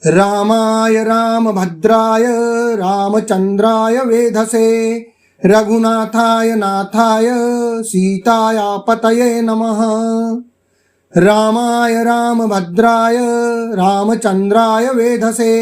रामाय रामभद्राय रामचंद्राय वेधसे रघुनाथाय नाथाय सीतायापतये नमः। रामाय रामभद्राय रामचंद्राय वेधसे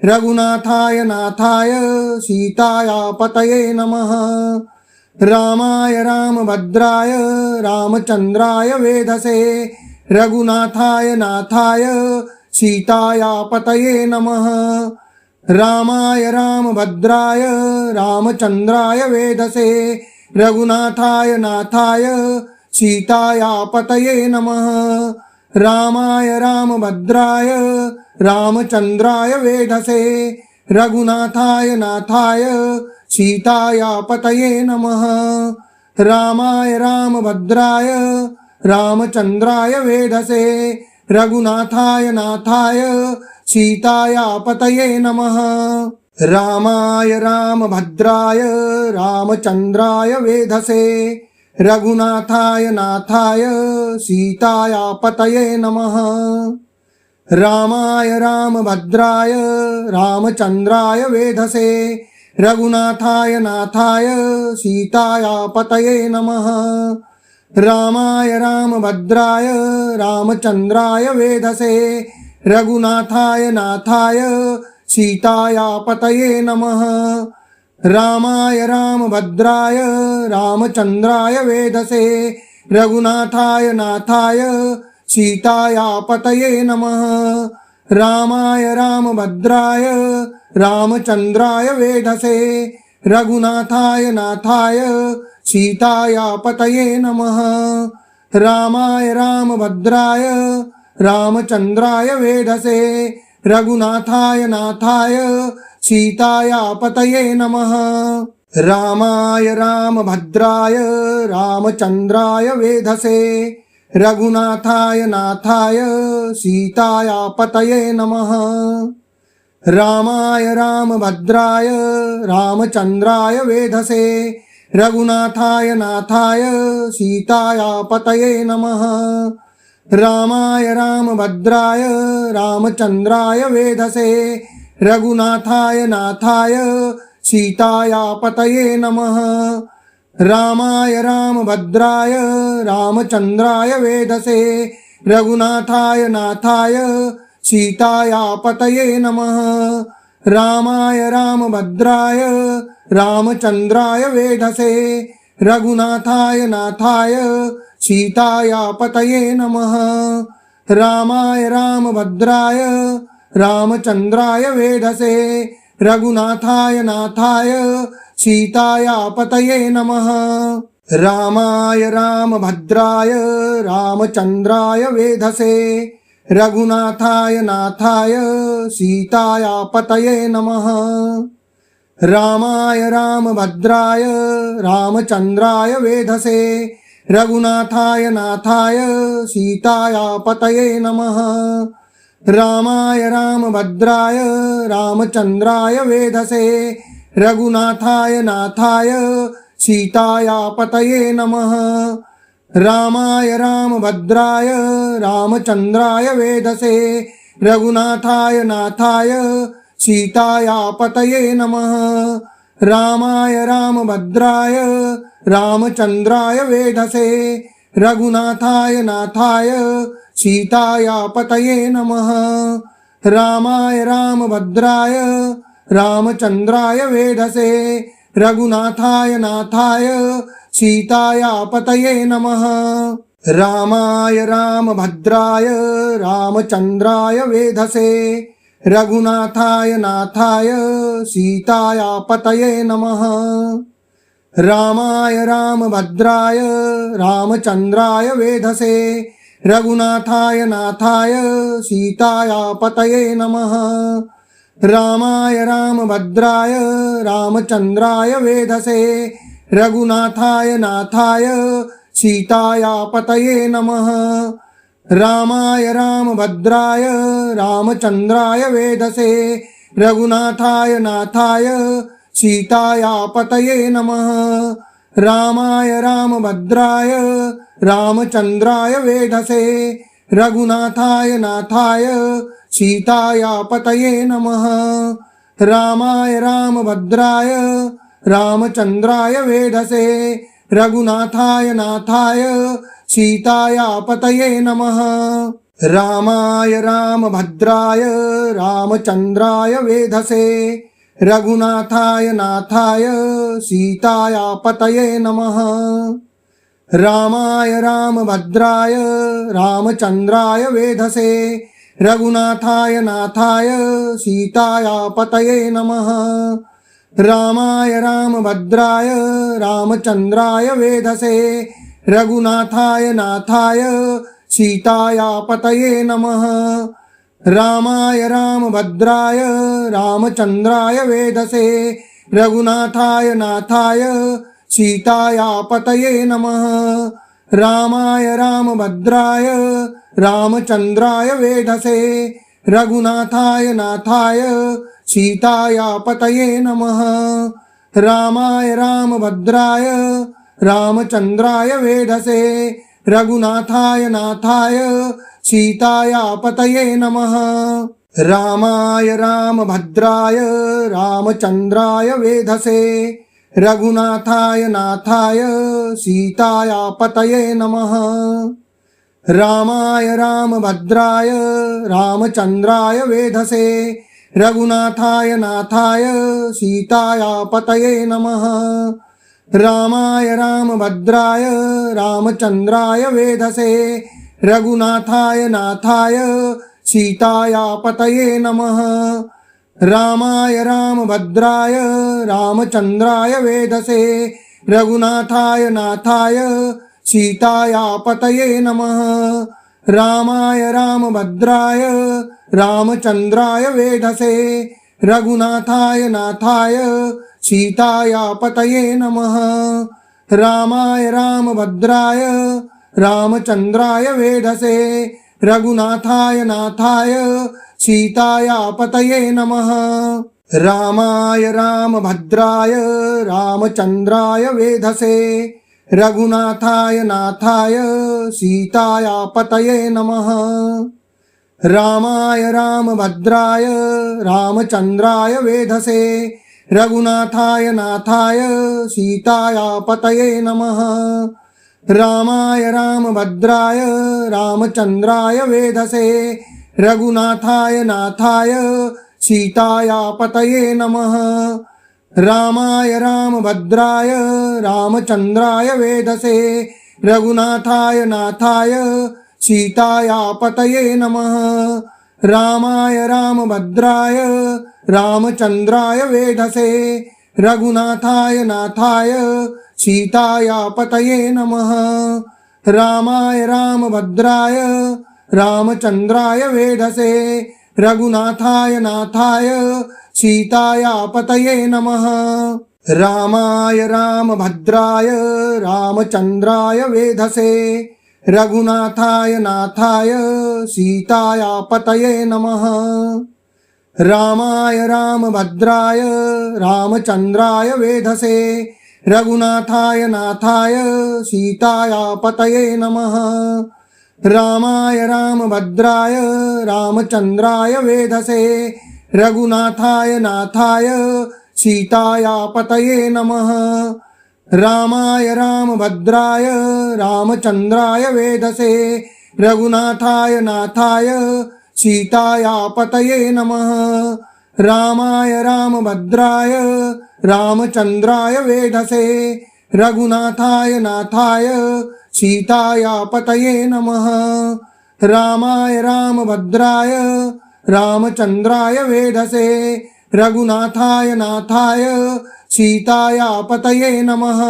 रघुनाथाय नाथाय सीतायापतये नमः। रामाय रामभद्राय रामचंद्राय वेधसे रघुनाथाय नाथाय सीतायापतये नमः। रामाय रामभद्राय रामचंद्राय वेधसे रघुनाथाय नाथाय सीतायापतये नमः। रामाय रामभद्राय रामचंद्राय वेधसे रघुनाथाय नाथाय सीतायापतये नमः। रामाय रामभद्राय रामचंद्राय वेधसे रघुनाथाय नाथाय सीतायापतये नमः। रामाय रामभद्राय रामचंद्राय वेधसे रघुनाथाय नाथाय सीतायापतये नमः। रामाय रामभद्राय रामचंद्राय वेधसे रघुनाथाय नाथाय सीतायापतये नमः। रामाय रामभद्राय रामचंद्राय वेधसे रघुनाथाय नाथाय सीतायापतये नमः। रामाय रामभद्राय रामचंद्राय वेधसे रघुनाथाय नाथाय सीतायापतये नमः। रामाय रामभद्राय रामचंद्राय वेधसे रघुनाथाय नाथाय सीतायापतये नमः। रामाय रामभद्राय रामचंद्राय वेधसे रघुनाथाय नाथाय सीतायापतये नमः। रामाय रामभद्राय रामचंद्राय वेधसे रघुनाथाय नाथाय सीतायापतये नमः। रामाय रामभद्राय रामचंद्राय वेधसे रघुनाथाय नाथाय सीतायापतये नमः। रामाय रामभद्राय रामचंद्राय वेधसे रघुनाथाय नाथाय सीतायापतये नमः। रामाय रामभद्राय रामचंद्राय वेधसे रघुनाथाय नाथाय सीतायापतये नमः। रामाय रामभद्राय रामचंद्राय वेधसे रघुनाथाय नाथाय सीतायापतये नमः। रामाय रामभद्राय रामचंद्राय वेधसे रघुनाथाय नाथाय सीतायापतये नमः। रामाय रामभद्राय रामचंद्राय वेधसे रघुनाथाय नाथाय सीतायापतये नमः। रामाय रामभद्राय रामचंद्राय वेधसे रघुनाथाय नाथाय सीतायापतये नमः। रामाय रामभद्राय रामचंद्राय वेधसे रघुनाथाय नाथाय सीतायापतये नमः। रामाय रामभद्राय रामचंद्राय वेधसे रघुनाथाय नाथाय सीतायापतये नमः। रामाय रामभद्राय रामचंद्राय वेधसे रघुनाथाय नाथाय सीतायापतये नमः। रामाय रामभद्राय रामचंद्राय वेधसे रघुनाथाय नाथाय सीतायापतये नमः। रामाय रामभद्राय रामचंद्राय वेधसे रघुनाथाय नाथाय सीतायापतये नमः। रामाय रामभद्राय रामचंद्राय वेधसे रघुनाथाय नाथाय सीतायापतये नमः। रामाय रामभद्राय रामचंद्राय वेधसे रघुनाथाय नाथाय सीतायापतये नमः। रामाय रामभद्राय रामचंद्राय वेधसे रघुनाथाय नाथाय सीतायापतये नमः। रामाय रामभद्राय रामचंद्राय वेधसे रघुनाथाय नाथाय सीताया पतये नमः। रामाय रामभद्राय रामचंद्राय वेधसे रघुनाथाय नाथाय सीताया पतये नमः। रामाय रामभद्राय रामचंद्राय वेधसे रघुनाथाय नाथाय सीताया पतये नमः। रामाय रामभद्राय रामचंद्राय वेधसे रघुनाथाय नाथाय सीताया पतये नमः। रामाय रामभद्राय रामचंद्राय वेधसे रघुनाथाय नाथाय सीताया पतये नमः। रामाय रामभद्राय रामचंद्राय वेधसे रघुनाथाय नाथाय सीताया पतये नमः। रामाय रामभद्राय रामचंद्राय वेधसे रघुनाथाय नाथाय सीताया पतये नमः। रामाय रामभद्राय रामचंद्राय वेधसे रघुनाथाय नाथाय सीताया पतये नमः। रामाय रामभद्राय रामचंद्राय वेधसे रघुनाथाय नाथाय सीताया पतये नमः। रामाय रामभद्राय रामचंद्राय वेधसे रघुनाथाय नाथाय सीताया पतये नमः। रामाय रामभद्राय रामचंद्राय वेधसे रघुनाथाय नाथाय सीताया पतये नमः। रामाय रामभद्राय रामचंद्राय वेधसे रघुनाथाय नाथाय सीताया पतये नमः। रामाय रामभद्राय रामचंद्राय वेधसे रघुनाथाय नाथाय सीताया पतये नमः। रामाय रामभद्राय रामचंद्राय वेधसे रघुनाथाय नाथाय सीताया पतये नमः। रामाय रामभद्राय रामचंद्राय वेधसे रघुनाथाय नाथाय सीताया पतये नमः। रामाय रामभद्राय रामचंद्राय वेधसे रघुनाथाय नाथाय सीताया पतये नमः। रामाय रामभद्राय रामचंद्राय वेधसे रघुनाथाय नाथाय सीताया पतये नमः। रामाय रामभद्राय रामचंद्राय वेधसे रघुनाथाय नाथाय सीताया पतये नमः। रामाय रामभद्राय रामचंद्राय वेधसे रघुनाथाय नाथाय सीताया पतये नमः। रामाय रामभद्राय रामचंद्राय वेधसे रघुनाथाय नाथाय सीताया पतये नमः। रामाय रामभद्राय रामचंद्राय वेधसे रघुनाथाय नाथाय सीताया पतये नमः। रामाय रामभद्राय रामचंद्राय वेधसे रघुनाथाय नाथाय सीताया पतये नमः। रामाय रामभद्राय रामचंद्राय वेधसे रघुनाथाय नाथाय सीताया पतये नमः। रामाय रामभद्राय रामचंद्राय वेधसे रघुनाथाय नाथाय सीताया पतये नमः। रामाय रामभद्राय रामचंद्राय वेधसे रघुनाथाय नाथाय सीताया पतये नमः। रामाय रामभद्राय रामचंद्राय वेधसे रघुनाथाय नाथाय सीताया पतये नमः।